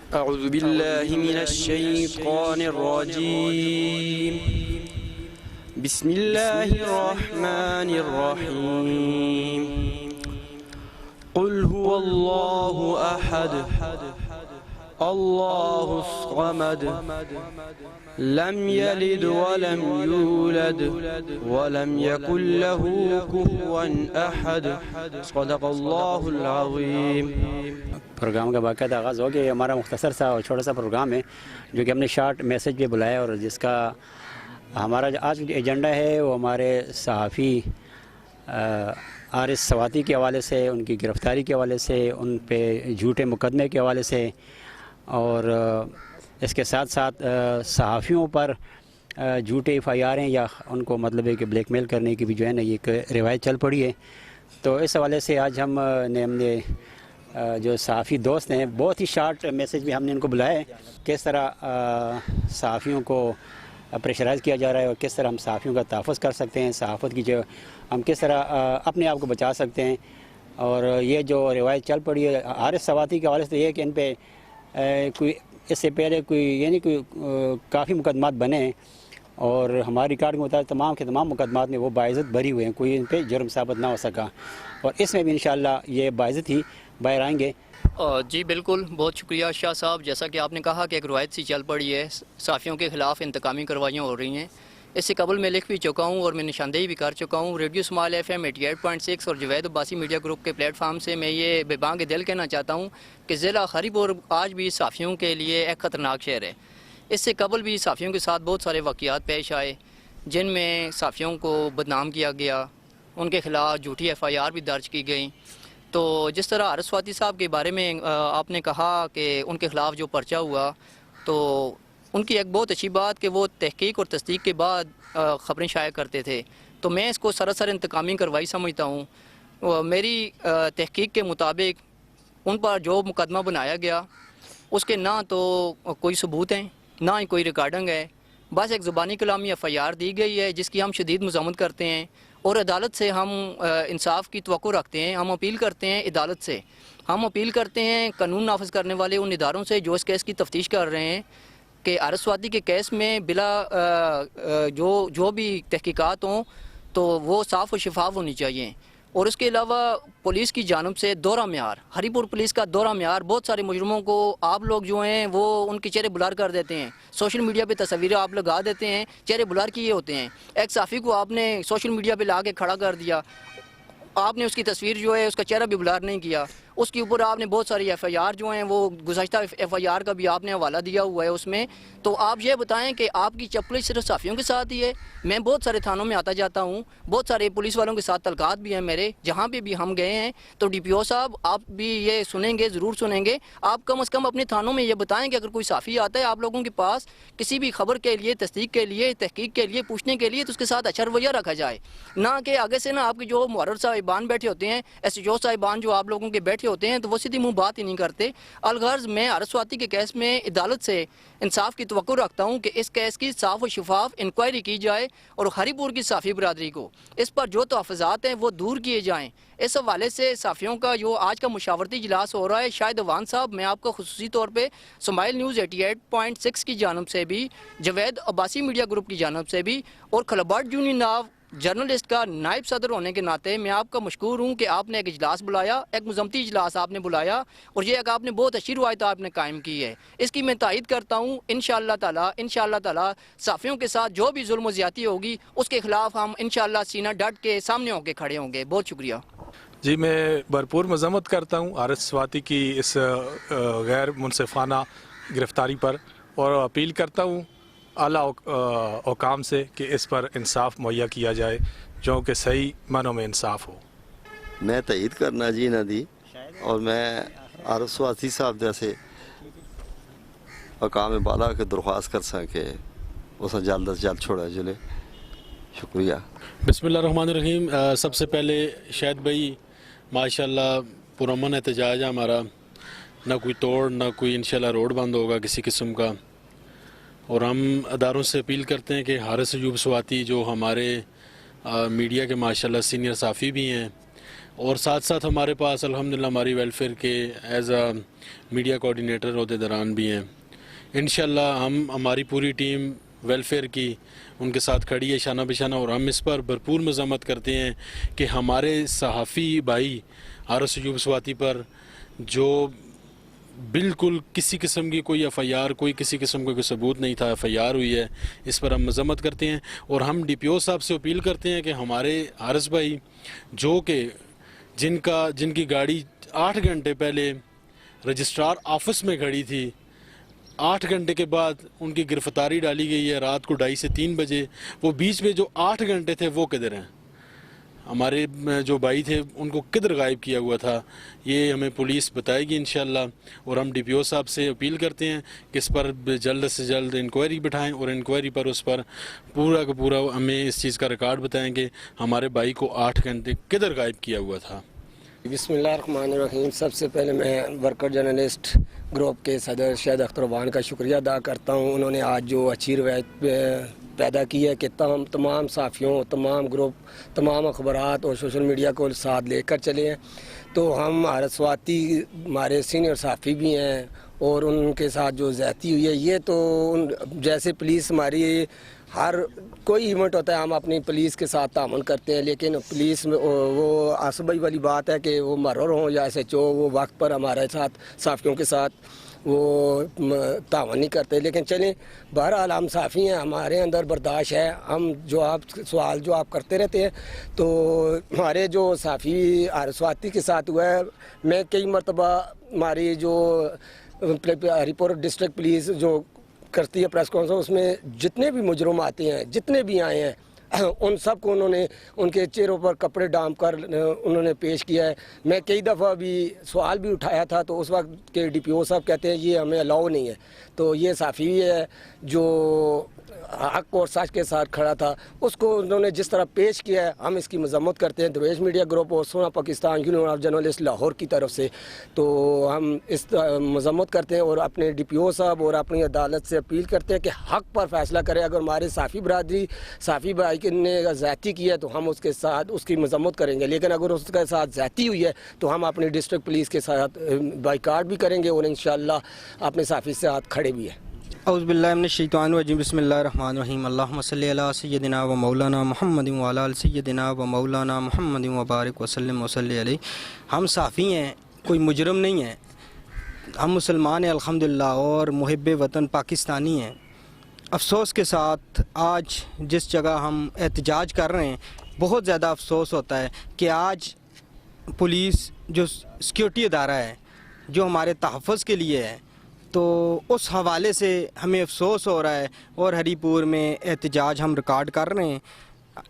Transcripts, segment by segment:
أعوذ بالله من الشيطان الرجيم بسم الله الرحمن الرحيم قل هو الله أحد الله الصمد لم يلد ولم يولد ولم يكن له كفوا أحد صدق الله العظيم۔ پروگرام کا باقاعدہ آغاز ہو گیا۔ یہ ہمارا مختصر سا اور چھوٹا سا پروگرام ہے جو کہ ہم نے شارٹ میسج پہ بلایا، اور جس کا ہمارا آج ایجنڈا ہے وہ ہمارے صحافی عارض سواتی کے حوالے سے، ان کی گرفتاری کے حوالے سے، ان پہ جھوٹے مقدمے کے حوالے سے، اور اس کے ساتھ ساتھ صحافیوں پر جھوٹے FIR ہیں یا ان کو مطلب ہے کہ بلیک میل کرنے کی بھی جو ہے نا یہ ایک روایت چل پڑی ہے۔ تو اس حوالے سے آج ہم نے جو صحافی دوست ہیں، بہت ہی شارٹ میسج میں ہم نے ان کو بلایا ہے، کس طرح صحافیوں کو پریشرائز کیا جا رہا ہے اور کس طرح ہم صحافیوں کا تحفظ کر سکتے ہیں، صحافت کی جو ہم کس طرح اپنے آپ کو بچا سکتے ہیں۔ اور یہ جو روایت چل پڑی ہے عارض سواتی کے حوالے سے، یہ ہے کہ ان پہ کوئی اس سے پہلے کوئی یعنی کوئی کافی مقدمات بنے ہیں، اور ہماری ریکارڈ کے مطابق تمام کے تمام مقدمات میں وہ باعزت بری ہوئے ہیں، کوئی ان پہ جرم ثابت نہ ہو سکا، اور اس میں بھی انشاءاللہ یہ باعزت ہی باہر آئیں گے۔ جی بالکل، بہت شکریہ شاہ صاحب۔ جیسا کہ آپ نے کہا کہ ایک روایت سی چل پڑی ہے، صحافیوں کے خلاف انتقامی کارروائیاں ہو رہی ہیں۔ اس سے قبل میں لکھ بھی چکا ہوں اور میں نشاندہی بھی کر چکا ہوں۔ ریڈیو اسماعیل FM 88.6 اور جوید عباسی میڈیا گروپ کے پلیٹ فارم سے میں یہ بے بانگ دل کہنا چاہتا ہوں کہ ضلع ہری پور آج بھی صحافیوں کے لیے ایک خطرناک شہر ہے۔ اس سے قبل بھی صحافیوں کے ساتھ بہت سارے واقعات پیش آئے جن میں صحافیوں کو بدنام کیا گیا، ان کے خلاف جھوٹی FIR بھی درج کی گئیں۔ تو جس طرح عارض سواتی صاحب کے بارے میں آپ نے کہا کہ ان کے خلاف جو پرچہ ہوا، تو ان کی ایک بہت اچھی بات کہ وہ تحقیق اور تصدیق کے بعد خبریں شائع کرتے تھے، تو میں اس کو سراسر انتقامی کارروائی سمجھتا ہوں۔ میری تحقیق کے مطابق ان پر جو مقدمہ بنایا گیا اس کے نہ تو کوئی ثبوت ہیں، نہ ہی کوئی ریکارڈنگ ہے، بس ایک زبانی کلامی FIR دی گئی ہے جس کی ہم شدید مذمت کرتے ہیں، اور عدالت سے ہم انصاف کی توقع رکھتے ہیں۔ ہم اپیل کرتے ہیں عدالت سے، ہم اپیل کرتے ہیں قانون نافذ کرنے والے ان اداروں سے جو اس کیس کی تفتیش کر رہے ہیں کہ عارض سواتی کے کیس میں بلا جو بھی تحقیقات ہوں تو وہ صاف و شفاف ہونی چاہیے۔ اور اس کے علاوہ پولیس کی جانب سے دورہ معیار، ہری پور پولیس کا دورہ معیار، بہت سارے مجرموں کو آپ لوگ جو ہیں وہ ان کے چہرے بلر کر دیتے ہیں، سوشل میڈیا پہ تصاویریں آپ لگا دیتے ہیں، چہرے بلر کیے ہوتے ہیں۔ ایک صحافی کو آپ نے سوشل میڈیا پہ لا کے کھڑا کر دیا، آپ نے اس کی تصویر جو ہے اس کا چہرہ بھی بلر نہیں کیا، اس کے اوپر آپ نے بہت ساری FIR جو ہیں وہ گزشتہ FIR کا بھی آپ نے حوالہ دیا ہوا ہے اس میں۔ تو آپ یہ بتائیں کہ آپ کی چپلی صرف صحافیوں کے ساتھ ہی ہے؟ میں بہت سارے تھانوں میں آتا جاتا ہوں، بہت سارے پولیس والوں کے ساتھ تعلقات بھی ہیں میرے، جہاں پہ بھی ہم گئے ہیں۔ تو DPO صاحب آپ بھی یہ سنیں گے، ضرور سنیں گے، آپ کم از کم اپنے تھانوں میں یہ بتائیں کہ اگر کوئی صحافی آتا ہے آپ لوگوں کے پاس کسی بھی خبر کے لیے، تصدیق کے لیے، تحقیق کے لیے، پوچھنے کے لیے، تو اس کے ساتھ اچھا رویہ رکھا جائے، نہ کہ آگے سے نا آپ کے جو محرر صاحبان بیٹھے ہوتے ہیں، SHO صاحبان جو آپ لوگوں کے بیٹھے ہوتے ہیں، تو وہ سیدھی منہ بات ہی نہیں کرتے۔ الغرض میں عارض سواتی کے کیس میں عدالت سے انصاف کی توقع رکھتا ہوں کہ اس کیس کی صاف و شفاف انکوائری کی جائے اور ہری پور کی صحافی برادری کو اس پر جو تحفظات ہیں وہ دور کیے جائیں۔ اس حوالے سے صحافیوں کا جو آج کا مشاورتی اجلاس ہو رہا ہے، شاید عوان صاحب میں آپ کو خصوصی طور پہ اسماعیل نیوز 88.6 کی جانب سے بھی، جوید عباسی میڈیا گروپ کی جانب سے بھی، اور خلبات یونین آف جرنلسٹ کا نائب صدر ہونے کے ناطے میں آپ کا مشکور ہوں کہ آپ نے ایک اجلاس بلایا، ایک مذمتی اجلاس آپ نے بلایا، اور یہ ایک آپ نے بہت اچھی روایت آپ نے قائم کی ہے، اس کی میں تائید کرتا ہوں۔ انشاءاللہ تعالی صحافیوں کے ساتھ جو بھی ظلم و زیادتی ہوگی اس کے خلاف ہم انشاءاللہ سینہ ڈٹ کے سامنے ہو کے کھڑے ہوں گے۔ بہت شکریہ۔ جی، میں بھرپور مذمت کرتا ہوں عارض سواتی کی اس غیر منصفانہ گرفتاری پر، اور اپیل کرتا ہوں اعلیٰ حکام سے کہ اس پر انصاف مہیا کیا جائے، جو کہ صحیح معنوں میں انصاف ہو۔ میں تائید کرنا جی نہ دی، اور میں عارض سواتی صاحب جیسے حکام بالا کے درخواست کر سکے اسے جلد از جلد چھوڑا جلے۔ شکریہ۔ بسم اللہ الرحمن الرحیم۔ سب سے پہلے شاہد بھائی ماشاءاللہ پرامن احتجاج ہے ہمارا، نہ کوئی توڑ، نہ کوئی انشاءاللہ روڈ بند ہوگا کسی قسم کا، اور ہم اداروں سے اپیل کرتے ہیں کہ حارث ایوب سواتی جو ہمارے میڈیا کے ماشاءاللہ سینئر صحافی بھی ہیں اور ساتھ ساتھ ہمارے پاس الحمدللہ ہماری ویلفیئر کے ایز اے میڈیا کوآرڈینیٹر عہدیداران بھی ہیں. انشاءاللہ ہماری پوری ٹیم ویلفیئر کی ان کے ساتھ کھڑی ہے شانہ بشانہ, اور ہم اس پر بھرپور مذمت کرتے ہیں کہ ہمارے صحافی بھائی حارث ایوب سواتی پر جو بالکل کسی قسم کی کوئی ایف آئی آر, کوئی کسی قسم کا کوئی ثبوت نہیں تھا, ایف آئی آر ہوئی ہے, اس پر ہم مذمت کرتے ہیں. اور ہم ڈی پی او صاحب سے اپیل کرتے ہیں کہ ہمارے حارث بھائی جو کہ جن کی گاڑی 8 گھنٹے پہلے رجسٹرار آفس میں کھڑی تھی, 8 گھنٹے کے بعد ان کی گرفتاری ڈالی گئی ہے رات کو 2:30 سے 3 بجے, وہ بیچ میں جو 8 گھنٹے تھے وہ کدھر ہیں؟ ہمارے جو بھائی تھے ان کو کدھر غائب کیا ہوا تھا؟ یہ ہمیں پولیس بتائے گی انشاءاللہ. اور ہم ڈی پی او صاحب سے اپیل کرتے ہیں کہ اس پر جلد سے جلد انکوائری بٹھائیں, اور انکوائری پر اس پر پورا کا پورا ہمیں اس چیز کا ریکارڈ بتائیں کہ ہمارے بھائی کو 8 گھنٹے کدھر غائب کیا ہوا تھا. بسم اللہ الرحمن الرحیم. سب سے پہلے میں ورکر جرنلسٹ گروپ کے صدر شاہد اختر وان کا شکریہ ادا کرتا ہوں. انہوں نے آج جو اچھی روایت پیدا کی ہے کہ تمام صحافیوں, تمام گروپ, تمام اخبارات اور سوشل میڈیا کو ساتھ لے کر چلے ہیں. تو ہم حارث سواتی ہمارے سینئر صحافی بھی ہیں, اور ان کے ساتھ جو زیادتی ہوئی ہے یہ تو جیسے پولیس ہماری ہر کوئی ایونٹ ہوتا ہے ہم اپنی پولیس کے ساتھ تعاون کرتے ہیں, لیکن پولیس میں وہ آصبائی والی بات ہے کہ وہ مرور ہوں یا ایس ایچ او, وہ وقت پر ہمارے ساتھ صحافیوں کے ساتھ وہ تعاون نہیں کرتے. لیکن چلیں بہرحال ہم صحافی ہیں, ہمارے اندر برداشت ہے. ہم جو سوال جو کرتے رہتے ہیں, تو ہمارے جو صحافی حارث سواتی کے ساتھ ہوا ہے, میں کئی مرتبہ ہماری جو رپورٹ ڈسٹرکٹ پولیس جو کرتی ہے پریس کانفرنس, اس میں جتنے بھی مجرم آتے ہیں, جتنے بھی آئے ہیں, ان سب کو انہوں نے ان کے چہروں پر کپڑے ڈال کر انہوں نے پیش کیا ہے. میں کئی دفعہ بھی سوال بھی اٹھایا تھا, تو اس وقت کے ڈی پی او صاحب کہتے ہیں یہ ہمیں الاؤ نہیں ہے. تو یہ صحافی ہے جو حق اور سچ کے ساتھ کھڑا تھا, اس کو انہوں نے جس طرح پیش کیا ہے ہم اس کی مذمت کرتے ہیں درویش میڈیا گروپ اور سونا Pakistan union of journalist Lahore کی طرف سے. تو ہم اس مذمت کرتے ہیں اور اپنے ڈی پی او صاحب اور اپنی عدالت سے اپیل کرتے ہیں کہ حق پر فیصلہ کرے. اگر ہمارے صحافی برادری, صحافی بھائی نے زیادتی کی ہے تو ہم اس کے ساتھ اس کی مذمت کریں گے, لیکن اگر اس کے ساتھ زیادتی ہوئی ہے تو ہم اپنی ڈسٹرکٹ پولیس کے ساتھ بائیکاٹ بھی کریں گے, اور انشاءاللہ اپنے صحافی سے ہاتھ کھڑے بھی ہیں. اعوذ باللہ من الشیطان الرجیم. بسم اللہ الرحمن الرحیم. اللہم صلی علی سیدنا و مولانا محمد و علی آل سیدنا و مولانا محمد و بارک وسلم وصلی علیہ. ہم صحافی ہیں, کوئی مجرم نہیں ہیں, ہم مسلمان ہیں الحمدللہ, اور محب وطن پاکستانی ہیں. افسوس کے ساتھ آج جس جگہ ہم احتجاج کر رہے ہیں, بہت زیادہ افسوس ہوتا ہے کہ آج پولیس جو سیکیورٹی ادارہ ہے, جو ہمارے تحفظ کے لیے ہے, تو اس حوالے سے ہمیں افسوس ہو رہا ہے. اور ہری پور میں احتجاج ہم ریکارڈ کر رہے ہیں.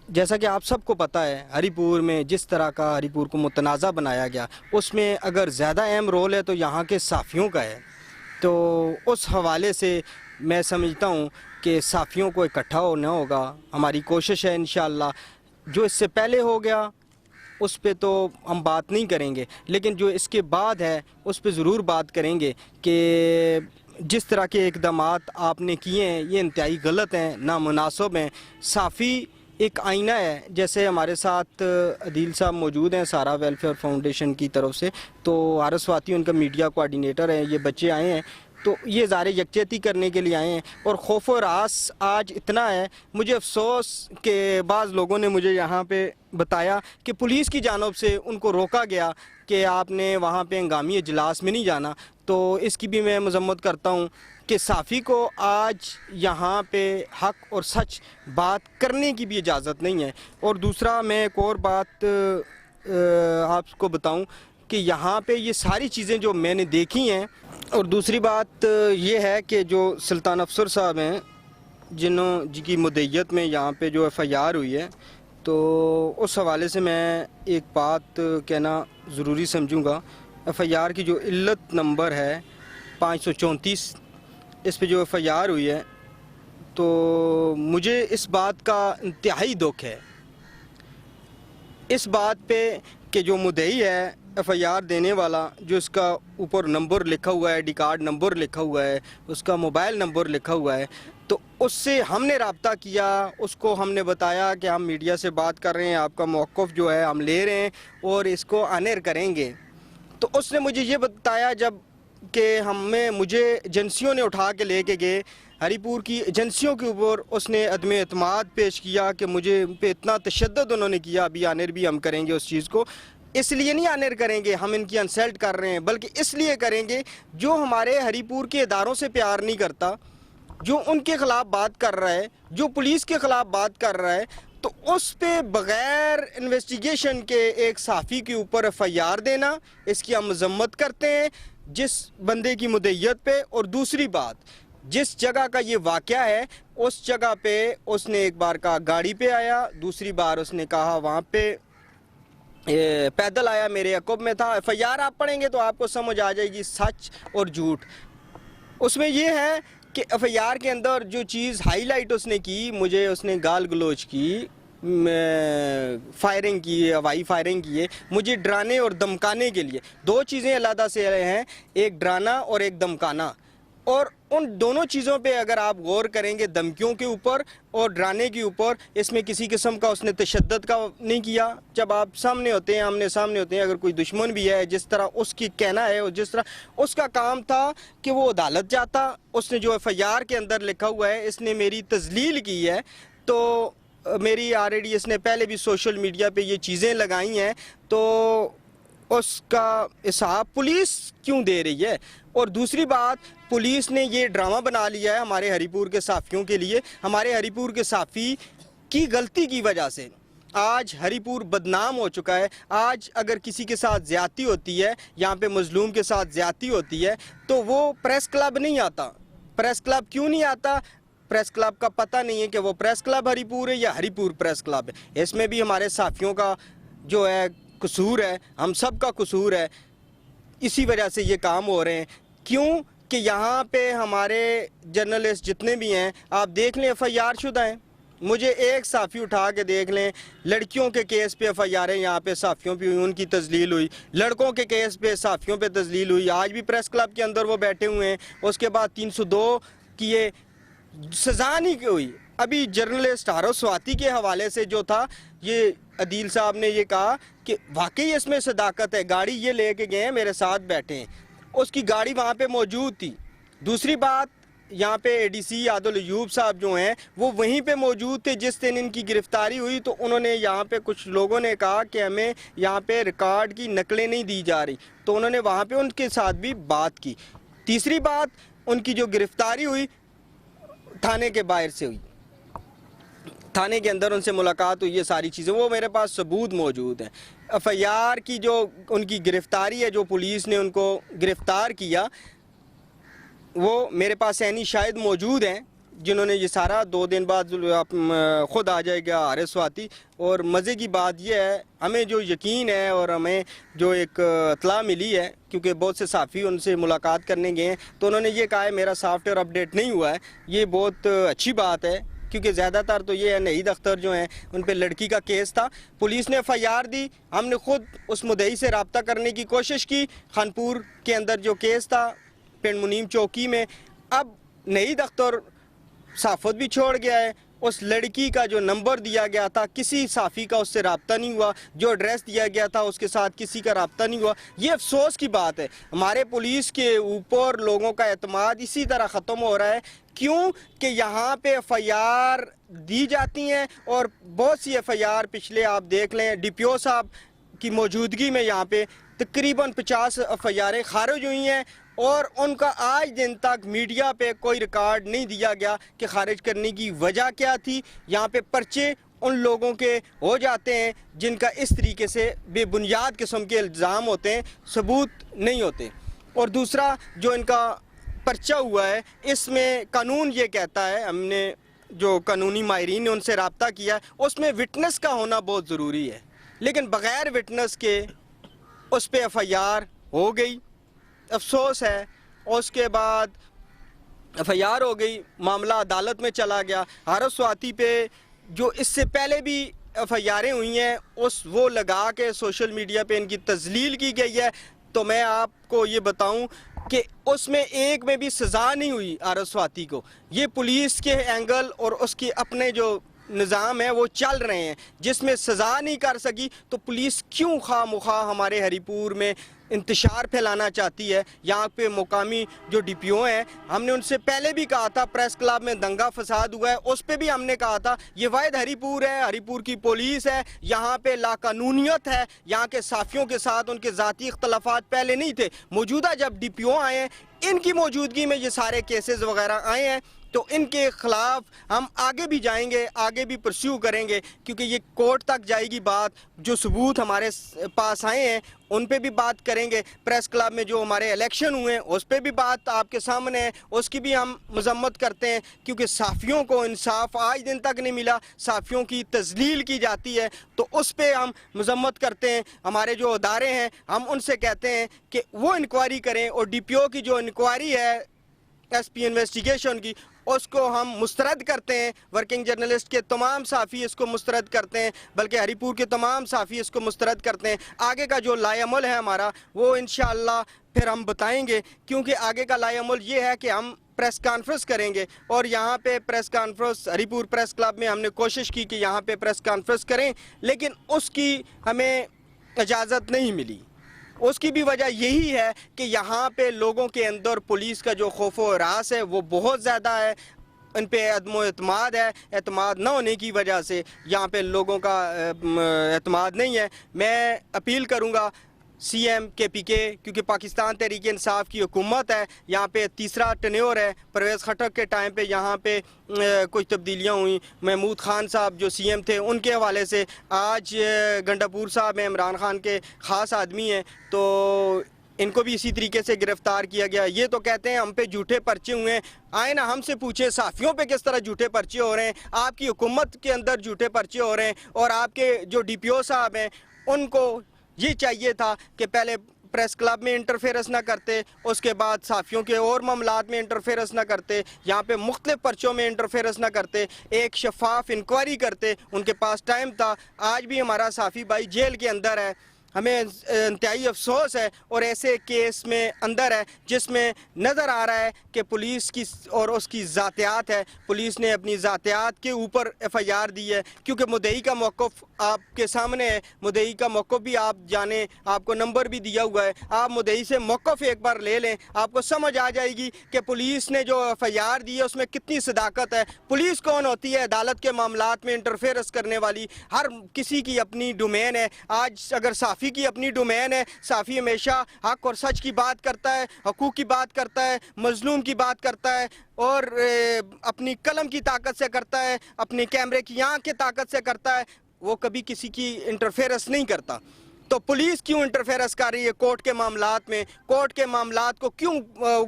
جیسا کہ آپ سب کو پتہ ہے, ہری پور میں جس طرح کا ہری پور کو متنازع بنایا گیا, اس میں اگر زیادہ اہم رول ہے تو یہاں کے صحافیوں کا ہے. تو اس حوالے سے میں سمجھتا ہوں کہ صحافیوں کو اکٹھا ہونا ہوگا. ہماری کوشش ہے انشاءاللہ. جو اس سے پہلے ہو گیا اس پہ تو ہم بات نہیں کریں گے, لیکن جو اس کے بعد ہے اس پہ ضرور بات کریں گے کہ جس طرح کے اقدامات آپ نے کیے ہیں یہ انتہائی غلط ہیں, نامناسب ہیں. صحافی ایک آئینہ ہے. جیسے ہمارے ساتھ عدیل صاحب موجود ہیں سارا ویلفیئر فاؤنڈیشن کی طرف سے, تو حارث سواتی ان کا میڈیا کوآرڈینیٹر ہیں. یہ بچے آئے ہیں تو یہ ظاہر یکجہتی کرنے کے لیے آئے ہیں, اور خوف و ہراس آج اتنا ہے. مجھے افسوس کہ بعض لوگوں نے مجھے یہاں پہ بتایا کہ پولیس کی جانب سے ان کو روکا گیا کہ آپ نے وہاں پہ ہنگامی اجلاس میں نہیں جانا. تو اس کی بھی میں مذمت کرتا ہوں کہ صحافی کو آج یہاں پہ حق اور سچ بات کرنے کی بھی اجازت نہیں ہے. اور دوسرا میں ایک اور بات آپ کو بتاؤں کہ یہاں پہ یہ ساری چیزیں جو میں نے دیکھی ہیں, اور دوسری بات یہ ہے کہ جو سلطان افسر صاحب ہیں جن کی مدعیت میں یہاں پہ جو ایف آئی آر ہوئی ہے, تو اس حوالے سے میں ایک بات کہنا ضروری سمجھوں گا. ایف آئی آر کی جو علت نمبر ہے 534, اس پہ جو ایف آئی آر ہوئی ہے, تو مجھے اس بات کا انتہائی دکھ ہے اس بات پہ کہ جو مدعی ہے ایف آئی آر دینے والا, جو اس کا اوپر نمبر لکھا ہوا ہے, آئی ڈی کارڈ نمبر لکھا ہوا ہے, اس کا موبائل نمبر لکھا ہوا ہے, تو اس سے ہم نے رابطہ کیا، اس کو ہم نے بتایا کہ ہم میڈیا سے بات کر رہے ہیں، آپ کا موقف جو ہے ہم لے رہے ہیں اور اس کو آنر کریں گے. تو اس نے مجھے یہ بتایا جب کہ مجھے ایجنسیوں نے اٹھا کے لے کے گئے، ہری پور کی ایجنسیوں کے اوپر اس نے عدم اعتماد پیش کیا کہ مجھے پہ اتنا تشدد انہوں نے کیا. ابھی آنر بھی ہم کریں گے اس چیز کو. اس لیے نہیں آنر کریں گے ہم ان کی انسلٹ کر رہے ہیں، بلکہ اس لیے کریں گے جو ہمارے ہری پور کے اداروں سے پیار نہیں کرتا، جو ان کے خلاف بات کر رہا ہے، جو پولیس کے خلاف بات کر رہا ہے، تو اس پہ بغیر انویسٹیگیشن کے ایک صحافی کے اوپر ایف آئی آر دینا، اس کی ہم مذمت کرتے ہیں جس بندے کی مدعیت پہ. اور دوسری بات، جس جگہ کا یہ واقعہ ہے اس جگہ پہ اس نے ایک بار کہا گاڑی پہ آیا، دوسری بار اس نے کہا وہاں پہ پیدل آیا، میرے عقب میں تھا. ایف آئی آر آپ پڑھیں گے تو آپ کو سمجھ آ جائے گی سچ اور جھوٹ. اس میں یہ ہے کہ ایف آئی آر کے اندر جو چیز ہائی لائٹ اس نے کی، مجھے اس نے گال گلوچ کی، فائرنگ کی، ہوائی فائرنگ کی ہے مجھے ڈرانے اور دمکانے کے لیے. دو چیزیں علیحدہ سے ہیں، ایک ڈرانا اور ایک دمکانا. اور ان دونوں چیزوں پہ اگر آپ غور کریں گے، دھمکیوں کے اوپر اور ڈرانے کے اوپر، اس میں کسی قسم کا اس نے تشدد کا نہیں کیا. جب آپ سامنے ہوتے ہیں، آمنے سامنے ہوتے ہیں، اگر کوئی دشمن بھی ہے، جس طرح اس کی کہنا ہے اور جس طرح اس کا کام تھا کہ وہ عدالت جاتا، اس نے جو ایف آئی آر کے اندر لکھا ہوا ہے، اس نے میری تذلیل کی ہے. تو میری آلریڈی اس نے پہلے بھی سوشل میڈیا پہ یہ چیزیں لگائی ہیں، تو اس کا حساب پولیس کیوں دے رہی ہے؟ اور دوسری بات، پولیس نے یہ ڈرامہ بنا لیا ہے ہمارے ہری پور کے صحافیوں کے لیے. ہمارے ہری پور کے صحافی کی غلطی کی وجہ سے آج ہری پور بدنام ہو چکا ہے. آج اگر کسی کے ساتھ زیادتی ہوتی ہے، یہاں پہ مظلوم کے ساتھ زیادتی ہوتی ہے، تو وہ پریس کلب نہیں آتا. پریس کلب کیوں نہیں آتا؟ پریس کلب کا پتہ نہیں ہے کہ وہ پریس کلب ہری پور ہے یا ہری پور پریس کلب ہے. اس میں بھی ہمارے صحافیوں کا جو ہے قصور ہے، ہم سب کا قصور ہے. اسی وجہ سے یہ کام ہو رہے ہیں. کیوں کہ یہاں پہ ہمارے جرنلسٹ جتنے بھی ہیں، آپ دیکھ لیں ایف آئی آر شدہ ہیں. مجھے ایک صحافی اٹھا کے دیکھ لیں، لڑکیوں کے کیس پہ ایف آئی آر ہیں، یہاں پہ صحافیوں پہ ہوئی، ان کی تذلیل ہوئی. لڑکوں کے کیس پہ صحافیوں پہ تذلیل ہوئی. آج بھی پریس کلب کے اندر وہ بیٹھے ہوئے ہیں. اس کے بعد 302 کی یہ سزا نہیں ہوئی. ابھی جرنلسٹ ہارو سواتی کے حوالے سے جو تھا، یہ عدیل صاحب نے یہ کہا کہ واقعی اس میں صداقت ہے. گاڑی یہ لے کے گئے ہیں، میرے ساتھ بیٹھے ہیں. اس کی گاڑی وہاں پہ موجود تھی. دوسری بات، یہاں پہ اے ڈی سی عادل ایوب صاحب جو ہیں وہ وہیں پہ موجود تھے جس دن ان کی گرفتاری ہوئی. تو انہوں نے یہاں پہ کچھ لوگوں نے کہا کہ ہمیں یہاں پہ ریکارڈ کی نقلیں نہیں دی جا رہی، تو انہوں نے وہاں پہ ان کے ساتھ بھی بات کی. تیسری بات، ان کی جو گرفتاری ہوئی تھانے کے باہر سے ہوئی، تھانے کے اندر ان سے ملاقات ہوئی. یہ ساری چیزیں وہ میرے پاس ثبوت موجود ہیں. ایف آئی آر کی جو ان کی گرفتاری ہے، جو پولیس نے ان کو گرفتار کیا، وہ میرے پاس عینی شاہد موجود ہیں جنہوں نے یہ سارا 2 دن بعد خود آ جائے گا حارث سواتی. اور مزے کی بات یہ ہے، ہمیں جو یقین ہے اور ہمیں جو ایک اطلاع ملی ہے، کیونکہ بہت سے صحافی ان سے ملاقات کرنے گئے ہیں، تو انہوں نے یہ کہا ہے میرا سافٹ ویئر اپڈیٹ نہیں ہوا ہے. یہ بہت اچھی بات ہے، کیونکہ زیادہ تر تو یہ ہے نہید اختر جو ہیں ان پہ لڑکی کا کیس تھا. پولیس نے ایف آئی آر دی. ہم نے خود اس مدعی سے رابطہ کرنے کی کوشش کی. خانپور کے اندر جو کیس تھا پنڈ منیم چوکی میں، اب نہید اختر صحافت بھی چھوڑ گیا ہے. اس لڑکی کا جو نمبر دیا گیا تھا، کسی صحافی کا اس سے رابطہ نہیں ہوا. جو ایڈریس دیا گیا تھا اس کے ساتھ کسی کا رابطہ نہیں ہوا. یہ افسوس کی بات ہے. ہمارے پولیس کے اوپر لوگوں کا اعتماد اسی طرح ختم ہو رہا ہے. کیوں کہ یہاں پہ ایف آئی آر دی جاتی ہیں، اور بہت سی ایف آئی آر پچھلے آپ دیکھ لیں، ڈی پی او صاحب کی موجودگی میں یہاں پہ تقریباً 50 ایف آئی آریں خارج ہوئی ہیں، اور ان کا آج دن تک میڈیا پہ کوئی ریکارڈ نہیں دیا گیا کہ خارج کرنے کی وجہ کیا تھی. یہاں پہ پرچے ان لوگوں کے ہو جاتے ہیں جن کا اس طریقے سے بے بنیاد قسم کے الزام ہوتے ہیں، ثبوت نہیں ہوتے. اور دوسرا جو ان کا پرچہ ہوا ہے، اس میں قانون یہ کہتا ہے، ہم نے جو قانونی ماہرین نے ان سے رابطہ کیا ہے، اس میں وٹنس کا ہونا بہت ضروری ہے. لیکن بغیر وٹنس کے اس پہ ایف آئی آر ہو گئی. افسوس ہے. اس کے بعد ایف آئی آر ہو گئی، معاملہ عدالت میں چلا گیا. حارث سواتی پہ جو اس سے پہلے بھی ایف آئی آریں ہوئی ہیں، وہ لگا کے سوشل میڈیا پہ ان کی تذلیل کی گئی ہے. تو میں آپ کو یہ بتاؤں کہ اس میں ایک میں بھی سزا نہیں ہوئی عارض سواتی کو. یہ پولیس کے اینگل اور اس کے اپنے جو نظام ہے وہ چل رہے ہیں جس میں سزا نہیں کر سکی. تو پولیس کیوں خواہ مخواہ ہمارے ہری پور میں انتشار پھیلانا چاہتی ہے؟ یہاں پہ مقامی جو ڈی پی او ہیں, ہم نے ان سے پہلے بھی کہا تھا, پریس کلب میں دنگا فساد ہوا ہے اس پہ بھی ہم نے کہا تھا یہ واحد ہری پور ہے, ہری پور کی پولیس ہے, یہاں پہ لاقانونیت ہے, یہاں کے صحافیوں کے ساتھ ان کے ذاتی اختلافات پہلے نہیں تھے. موجودہ جب ڈی پی او آئے ہیں ان کی موجودگی میں یہ سارے کیسز وغیرہ آئے ہیں تو ان کے خلاف ہم آگے بھی جائیں گے, آگے بھی پرسیو کریں گے, کیونکہ یہ کورٹ تک جائے گی بات. جو ثبوت ہمارے پاس آئے ہیں ان پہ بھی بات کریں گے. پریس کلب میں جو ہمارے الیکشن ہوئے ہیں اس پہ بھی بات آپ کے سامنے ہے, اس کی بھی ہم مذمت کرتے ہیں کیونکہ صحافیوں کو انصاف آج دن تک نہیں ملا, صحافیوں کی تذلیل کی جاتی ہے تو اس پہ ہم مذمت کرتے ہیں. ہمارے جو ادارے ہیں ہم ان سے کہتے ہیں کہ وہ انکوائری کریں, اور ڈی پی او کی جو انکوائری ہے ایس پی انویسٹیگیشن کی اس کو ہم مسترد کرتے ہیں. ورکنگ جرنلسٹ کے تمام صحافی اس کو مسترد کرتے ہیں, بلکہ ہری پور کے تمام صحافی اس کو مسترد کرتے ہیں. آگے کا جو لائے عمل ہے ہمارا وہ انشاءاللہ پھر ہم بتائیں گے, کیونکہ آگے کا لائے عمل یہ ہے کہ ہم پریس کانفرنس کریں گے. اور یہاں پہ پریس کانفرنس ہری پور پریس کلب میں ہم نے کوشش کی کہ یہاں پہ پریس کانفرنس کریں, لیکن اس کی ہمیں اجازت نہیں ملی. اس کی بھی وجہ یہی ہے کہ یہاں پہ لوگوں کے اندر پولیس کا جو خوف و ہراس ہے وہ بہت زیادہ ہے, ان پہ عدم و اعتماد ہے. اعتماد نہ ہونے کی وجہ سے یہاں پہ لوگوں کا اعتماد نہیں ہے. میں اپیل کروں گا سی ایم کے پی کے, کیونکہ پاکستان تحریک انصاف کی حکومت ہے, یہاں پہ تیسرا ٹینیور ہے. پرویز خٹک کے ٹائم پہ یہاں پہ کچھ تبدیلیاں ہوئیں, محمود خان صاحب جو سی ایم تھے ان کے حوالے سے. آج گنڈاپور صاحب عمران خان کے خاص آدمی ہیں تو ان کو بھی اسی طریقے سے گرفتار کیا گیا. یہ تو کہتے ہیں ہم پہ جھوٹے پرچے ہوئے ہیں. آئے نا ہم سے پوچھیں صحافیوں پہ کس طرح جھوٹے پرچے ہو رہے ہیں, آپ کی حکومت کے اندر جھوٹے پرچے ہو رہے ہیں. اور آپ کے جو ڈی پی او صاحب ہیں ان کو یہ چاہیے تھا کہ پہلے پریس کلب میں انٹرفیئرنس نہ کرتے, اس کے بعد صحافیوں کے اور معاملات میں انٹرفیئرنس نہ کرتے, یہاں پہ مختلف پرچوں میں انٹرفیئرنس نہ کرتے, ایک شفاف انکوائری کرتے. ان کے پاس ٹائم تھا. آج بھی ہمارا صحافی بھائی جیل کے اندر ہے, ہمیں انتہائی افسوس ہے, اور ایسے کیس میں اندر ہے جس میں نظر آ رہا ہے کہ پولیس کی اور اس کی ذاتیات ہے. پولیس نے اپنی ذاتیات کے اوپر ایف آئی آر دی ہے, کیونکہ مدعی کا موقف آپ کے سامنے ہے. مدعی کا موقف بھی آپ جانیں, آپ کو نمبر بھی دیا ہوا ہے. آپ مدعی سے موقف ایک بار لے لیں, آپ کو سمجھ آ جائے گی کہ پولیس نے جو ایف آئی آر دی ہے اس میں کتنی صداقت ہے. پولیس کون ہوتی ہے؟ عدالت کے معاملات میں انٹرفیئرنس کرنے والی. ہر کسی کی اپنی ڈومین ہے. آج اگر صحافی کی اپنی ڈومین ہے, صحافی ہمیشہ حق اور سچ کی بات کرتا ہے, حقوق کی بات کرتا ہے, مظلوم کی بات کرتا ہے, اور اپنی قلم کی طاقت سے کرتا ہے, اپنی کیمرے کی آنکھ کی طاقت سے کرتا ہے. وہ کبھی کسی کی انٹرفیئرنس نہیں کرتا. تو پولیس کیوں انٹرفیئرنس کر رہی ہے کورٹ کے معاملات میں؟ کورٹ کے معاملات کو کیوں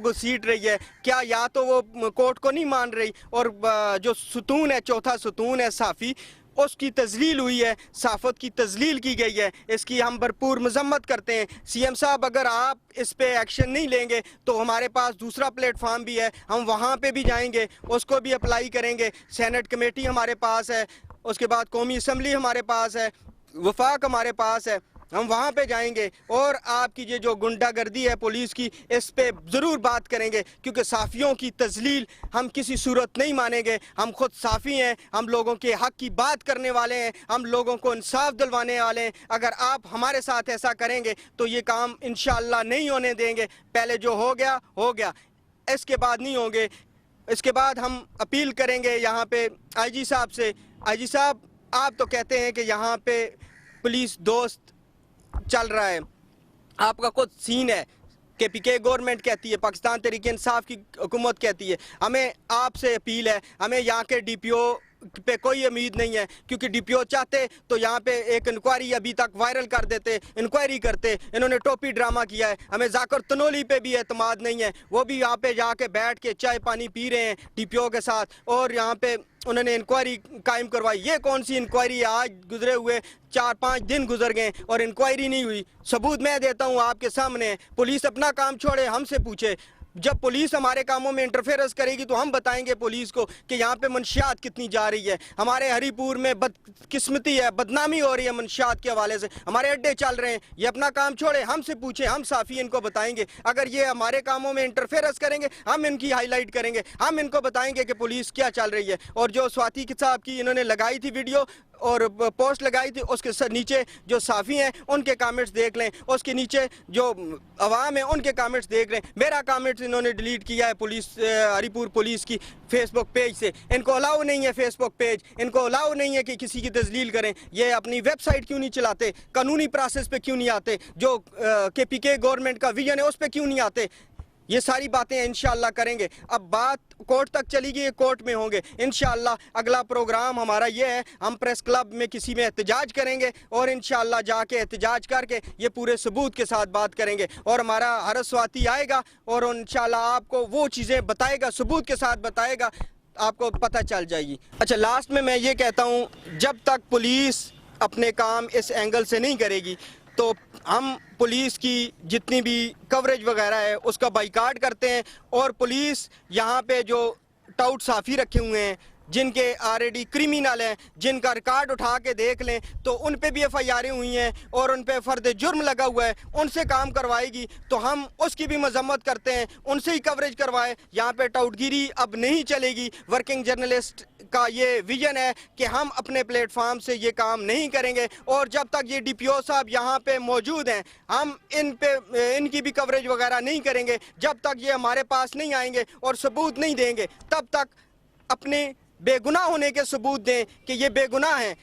گھسیٹ رہی ہے؟ کیا یا تو وہ کورٹ کو نہیں مان رہی, اور جو ستون ہے, چوتھا ستون ہے صحافی, اس کی تذلیل ہوئی ہے, صحافت کی تذلیل کی گئی ہے. اس کی ہم بھرپور مذمت کرتے ہیں. سی ایم صاحب اگر آپ اس پہ ایکشن نہیں لیں گے تو ہمارے پاس دوسرا پلیٹ فارم بھی ہے, ہم وہاں پہ بھی جائیں گے, اس کو بھی اپلائی کریں گے. سینٹ کمیٹی ہمارے پاس ہے, اس کے بعد قومی اسمبلی ہمارے پاس ہے, وفاق ہمارے پاس ہے, ہم وہاں پہ جائیں گے. اور آپ کی یہ جو گنڈا گردی ہے پولیس کی, اس پہ ضرور بات کریں گے, کیونکہ صحافیوں کی تذلیل ہم کسی صورت نہیں مانیں گے. ہم خود صحافی ہیں, ہم لوگوں کے حق کی بات کرنے والے ہیں, ہم لوگوں کو انصاف دلوانے والے ہیں. اگر آپ ہمارے ساتھ ایسا کریں گے تو یہ کام انشاءاللہ نہیں ہونے دیں گے. پہلے جو ہو گیا ہو گیا, اس کے بعد نہیں ہوں گے. اس کے بعد ہم اپیل کریں گے یہاں پہ آئی جی صاحب سے. آئی جی صاحب, آپ تو کہتے ہیں کہ یہاں پہ پولیس دوست چل رہا ہے, آپ کا خود سین ہے, کے پی کے گورنمنٹ کہتی ہے, پاکستان تحریک انصاف کی حکومت کہتی ہے. ہمیں آپ سے اپیل ہے, ہمیں یہاں کے ڈی پی او پہ کوئی امید نہیں ہے, کیونکہ ڈی پی او چاہتے تو یہاں پہ ایک انکوائری ابھی تک وائرل کر دیتے, انکوائری کرتے. انہوں نے ٹوپی ڈرامہ کیا ہے. ہمیں ذاکر تنولی پہ بھی اعتماد نہیں ہے, وہ بھی یہاں پہ جا کے بیٹھ کے چائے پانی پی رہے ہیں ڈی پی او کے ساتھ, اور یہاں پہ انہوں نے انکوائری قائم کروائی. یہ کون سی انکوائری ہے؟ آج گزرے ہوئے 4-5 دن گزر گئے اور انکوائری نہیں ہوئی. ثبوت میں دیتا ہوں آپ کے سامنے. پولیس اپنا کام چھوڑے, ہم سے پوچھے. جب پولیس ہمارے کاموں میں انٹرفیئرنس کرے گی تو ہم بتائیں گے پولیس کو کہ یہاں پہ منشیات کتنی جا رہی ہے. ہمارے ہری پور میں بدقسمتی ہے, بدنامی ہو رہی ہے منشیات کے حوالے سے, ہمارے اڈے چل رہے ہیں. یہ اپنا کام چھوڑے, ہم سے پوچھیں, ہم صحافی ان کو بتائیں گے. اگر یہ ہمارے کاموں میں انٹرفیئرنس کریں گے ہم ان کی ہائی لائٹ کریں گے, ہم ان کو بتائیں گے کہ پولیس کیا چل رہی ہے. اور جو سواتی صاحب کی انہوں نے لگائی تھی ویڈیو اور پوسٹ لگائی تھی, اس کے نیچے جو صحافی ہیں ان کے کامنٹس دیکھ لیں, اس کے نیچے جو عوام ہیں ان کے کامنٹس دیکھ لیں. میرا کامنٹس انہوں نے ڈیلیٹ کیا ہے پولیس, ہری پور پولیس کی فیس بک پیج سے. ان کو الاؤ نہیں ہے فیس بک پیج, ان کو الاؤ نہیں ہے کہ کسی کی تذلیل کریں. یہ اپنی ویب سائٹ کیوں نہیں چلاتے, قانونی پروسیس پہ کیوں نہیں آتے, جو کے پی کے گورنمنٹ کا ویژن ہے اس پہ کیوں نہیں آتے. یہ ساری باتیں انشاءاللہ کریں گے. اب بات کورٹ تک چلی گئی, کورٹ میں ہوں گے انشاءاللہ. اگلا پروگرام ہمارا یہ ہے, ہم پریس کلب میں کسی میں احتجاج کریں گے اور انشاءاللہ جا کے احتجاج کر کے یہ پورے ثبوت کے ساتھ بات کریں گے. اور ہمارا حارث سواتی آئے گا اور انشاءاللہ آپ کو وہ چیزیں بتائے گا, ثبوت کے ساتھ بتائے گا, آپ کو پتہ چل جائے گی. اچھا, لاسٹ میں یہ کہتا ہوں, جب تک پولیس اپنے کام اس اینگل سے نہیں کرے گی تو ہم پولیس کی جتنی بھی کوریج وغیرہ ہے اس کا بائیکاٹ کرتے ہیں. اور پولیس یہاں پہ جو ٹاؤٹ صحافی رکھے ہوئے ہیں جن کے آلریڈی کرمینل ہیں, جن کا ریکارڈ اٹھا کے دیکھ لیں تو ان پہ بھی ایف آئی آریں ہوئی ہیں اور ان پہ فرد جرم لگا ہوا ہے, ان سے کام کروائے گی تو ہم اس کی بھی مذمت کرتے ہیں, ان سے ہی کوریج کروائے. یہاں پہ ٹاؤٹ گیری اب نہیں چلے گی. ورکنگ جرنلسٹ کا یہ ویژن ہے کہ ہم اپنے پلیٹ فارم سے یہ کام نہیں کریں گے, اور جب تک یہ ڈی پی او صاحب یہاں پہ موجود ہیں ہم ان کی بھی کوریج وغیرہ نہیں کریں گے. جب تک یہ ہمارے پاس نہیں آئیں گے اور ثبوت نہیں دیں گے تب تک اپنے بے گناہ ہونے کے ثبوت دیں کہ یہ بے گناہ ہیں.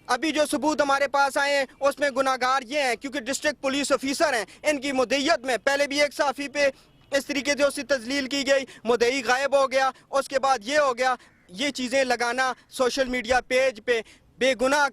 ابھی جو ثبوت ہمارے پاس آئے ہیں اس میں گناہ گار یہ ہیں کیونکہ ڈسٹرکٹ پولیس آفیسر ہیں, ان کی مدعیت میں پہلے بھی ایک صحافی پہ اس طریقے سے اس کی تذلیل کی گئی, مدعی غائب ہو گیا, اس کے بعد یہ ہو گیا. یہ چیزیں لگانا سوشل میڈیا پیج پہ بے گناہ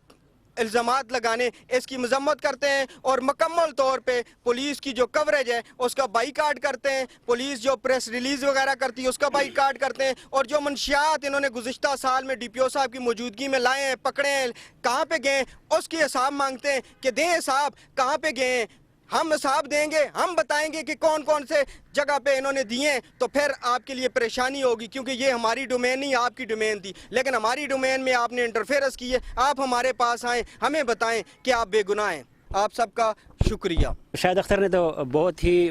الزامات لگانے, اس کی مذمت کرتے ہیں اور مکمل طور پہ پولیس کی جو کوریج ہے اس کا بائیکاٹ کرتے ہیں. پولیس جو پریس ریلیز وغیرہ کرتی ہے اس کا بائیکاٹ کرتے ہیں. اور جو منشیات انہوں نے گزشتہ سال میں ڈی پی او صاحب کی موجودگی میں لائے ہیں, پکڑے ہیں, کہاں پہ گئے اس کی حساب مانگتے ہیں کہ دیں حساب, کہاں پہ گئے ہیں. ہم حساب دیں گے, ہم بتائیں گے کہ کون کون سے جگہ پہ انہوں نے دیے ہیں, تو پھر آپ کے لیے پریشانی ہوگی کیونکہ یہ ہماری ڈومین نہیں آپ کی ڈومین تھی. لیکن ہماری ڈومین میں آپ نے انٹرفیئرنس کی ہے, آپ ہمارے پاس آئیں, ہمیں بتائیں کہ آپ بے گناہ ہیں. آپ سب کا شکریہ. شاہد اختر نے تو بہت ہی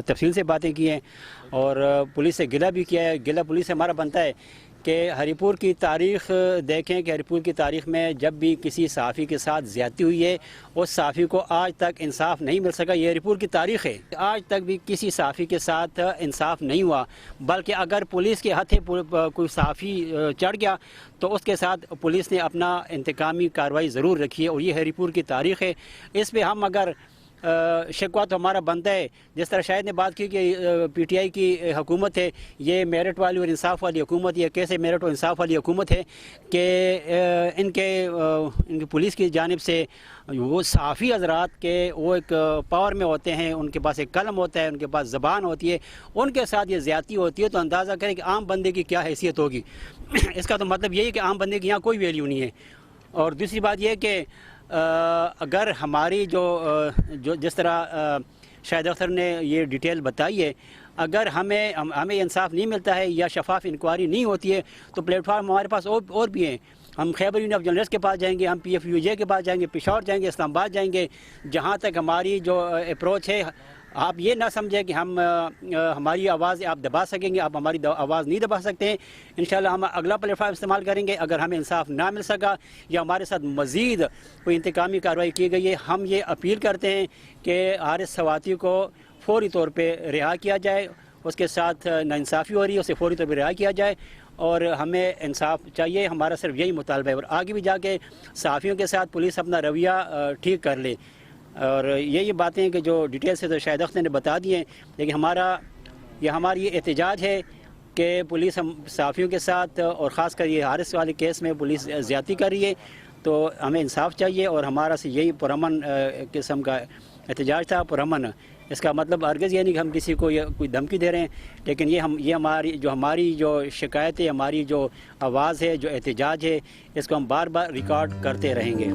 تفصیل سے باتیں کی ہیں اور پولیس سے گلہ بھی کیا ہے. گلہ پولیس سے ہمارا بنتا ہے کہ ہری پور کی تاریخ دیکھیں کہ ہری پور کی تاریخ میں جب بھی کسی صحافی کے ساتھ زیادتی ہوئی ہے اس صحافی کو آج تک انصاف نہیں مل سکا. یہ ہری پور کی تاریخ ہے, آج تک بھی کسی صحافی کے ساتھ انصاف نہیں ہوا. بلکہ اگر پولیس کے ہاتھیں کوئی صحافی چڑھ گیا تو اس کے ساتھ پولیس نے اپنا انتقامی کارروائی ضرور رکھی ہے, اور یہ ہری پور کی تاریخ ہے. اس پہ ہم اگر شکوہ تو ہمارا بنتا ہے. جس طرح شاہد نے بات کی کہ پی ٹی آئی کی حکومت ہے, یہ میرٹ والی اور انصاف والی حکومت, یہ کیسے میرٹ اور انصاف والی حکومت ہے کہ ان کے پولیس کی جانب سے وہ صحافی حضرات کے وہ ایک پاور میں ہوتے ہیں, ان کے پاس ایک قلم ہوتا ہے, ان کے پاس زبان ہوتی ہے, ان کے ساتھ یہ زیادتی ہوتی ہے. تو اندازہ کریں کہ عام بندے کی کیا حیثیت ہوگی. اس کا تو مطلب یہی ہے کہ عام بندے کی یہاں کوئی ویلیو نہیں ہے. اور دوسری بات یہ ہے کہ اگر ہماری جو جس طرح شاہد اختر نے یہ ڈیٹیل بتائی ہے, اگر ہمیں انصاف نہیں ملتا ہے یا شفاف انکوائری نہیں ہوتی ہے تو پلیٹ فارم ہمارے پاس اور بھی ہیں. ہم خیبر یونین آف جرنلسٹ کے پاس جائیں گے, ہم پی ایف یو جے کے پاس جائیں گے, پشاور جائیں گے, اسلام آباد جائیں گے. جہاں تک ہماری جو اپروچ ہے, آپ یہ نہ سمجھیں کہ ہماری آواز آپ دبا سکیں گے, آپ ہماری آواز نہیں دبا سکتے ہیں. انشاءاللہ ہم اگلا پلیٹ فارم استعمال کریں گے. اگر ہمیں انصاف نہ مل سکا یا ہمارے ساتھ مزید کوئی انتقامی کارروائی کی گئی ہے, ہم یہ اپیل کرتے ہیں کہ حارث سواتی کو فوری طور پہ رہا کیا جائے. اس کے ساتھ ناانصافی ہو رہی ہے, اسے فوری طور پہ رہا کیا جائے, اور ہمیں انصاف چاہیے. ہمارا صرف یہی مطالبہ ہے, اور آگے بھی جا کے صحافیوں کے ساتھ پولیس اپنا رویہ ٹھیک کر لے. اور یہ باتیں ہیں کہ جو ڈیٹیل سے تو شاہد اختر نے بتا دی ہیں, لیکن ہماری یہ احتجاج ہے کہ پولیس ہم صحافیوں کے ساتھ اور خاص کر یہ حارث والے کیس میں پولیس زیادتی کر رہی ہے, تو ہمیں انصاف چاہیے. اور ہمارا سے یہی پرامن قسم کا احتجاج تھا. پرامن اس کا مطلب ہرگز یہ نہیں کہ ہم کسی کو کوئی دھمکی دے رہے ہیں, لیکن یہ ہماری جو شکایت ہے, ہماری جو آواز ہے, جو احتجاج ہے, اس کو ہم بار بار ریکارڈ کرتے رہیں گے.